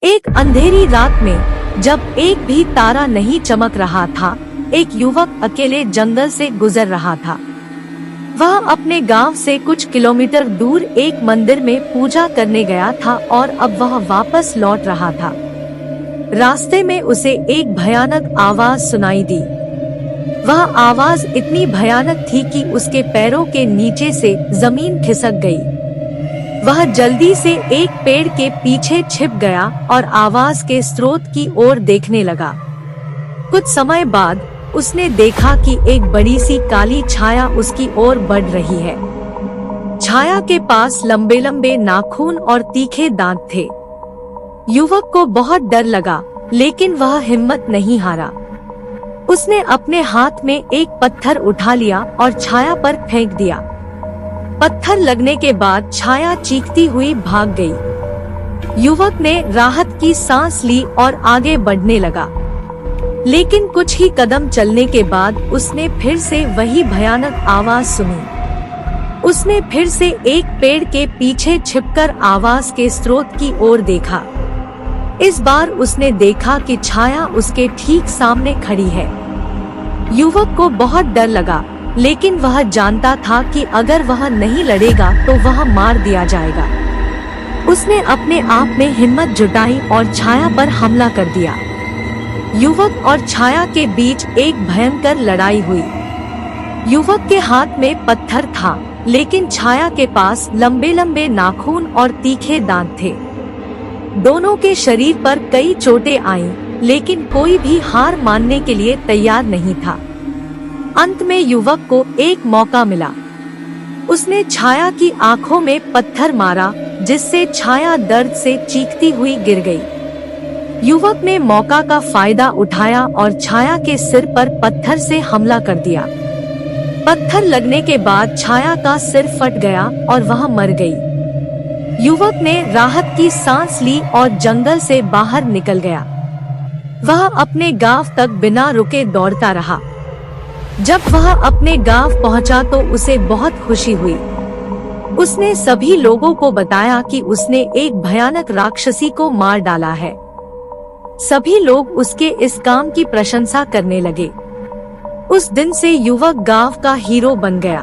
एक अंधेरी रात में जब एक भी तारा नहीं चमक रहा था, एक युवक अकेले जंगल से गुजर रहा था। वह अपने गांव से कुछ किलोमीटर दूर एक मंदिर में पूजा करने गया था और अब वह वापस लौट रहा था। रास्ते में उसे एक भयानक आवाज सुनाई दी। वह आवाज इतनी भयानक थी कि उसके पैरों के नीचे से जमीन खिसक गई। वह जल्दी से एक पेड़ के पीछे छिप गया और आवाज के स्रोत की ओर देखने लगा। कुछ समय बाद उसने देखा कि एक बड़ी सी काली छाया उसकी ओर बढ़ रही है। छाया के पास लंबे लंबे नाखून और तीखे दांत थे। युवक को बहुत डर लगा, लेकिन वह हिम्मत नहीं हारा। उसने अपने हाथ में एक पत्थर उठा लिया और छाया पर फेंक दिया। पत्थर लगने के बाद छाया चीखती हुई भाग गई। युवक ने राहत की सांस ली और आगे बढ़ने लगा, लेकिन कुछ ही कदम चलने के बाद उसने फिर से वही भयानक आवाज सुनी। उसने फिर से एक पेड़ के पीछे छिपकर आवाज के स्रोत की ओर देखा। इस बार उसने देखा कि छाया उसके ठीक सामने खड़ी है। युवक को बहुत डर लगा, लेकिन वह जानता था कि अगर वह नहीं लड़ेगा तो वह मार दिया जाएगा। उसने अपने आप में हिम्मत जुटाई और छाया पर हमला कर दिया। युवक और छाया के बीच एक भयंकर लड़ाई हुई। युवक के हाथ में पत्थर था, लेकिन छाया के पास लंबे लंबे नाखून और तीखे दांत थे। दोनों के शरीर पर कई चोटें आईं, लेकिन कोई भी हार मानने के लिए तैयार नहीं था। अंत में युवक को एक मौका मिला। उसने छाया की आंखों में पत्थर मारा, जिससे छाया दर्द से चीखती हुई गिर गई। युवक ने मौका का फायदा उठाया और छाया के सिर पर पत्थर से हमला कर दिया। पत्थर लगने के बाद छाया का सिर फट गया और वह मर गई। युवक ने राहत की सांस ली और जंगल से बाहर निकल गया। वह अपने गांव तक बिना रुके दौड़ता रहा। जब वह अपने गांव पहुंचा तो उसे बहुत खुशी हुई। उसने सभी लोगों को बताया कि उसने एक भयानक राक्षसी को मार डाला है। सभी लोग उसके इस काम की प्रशंसा करने लगे। उस दिन से युवक गांव का हीरो बन गया।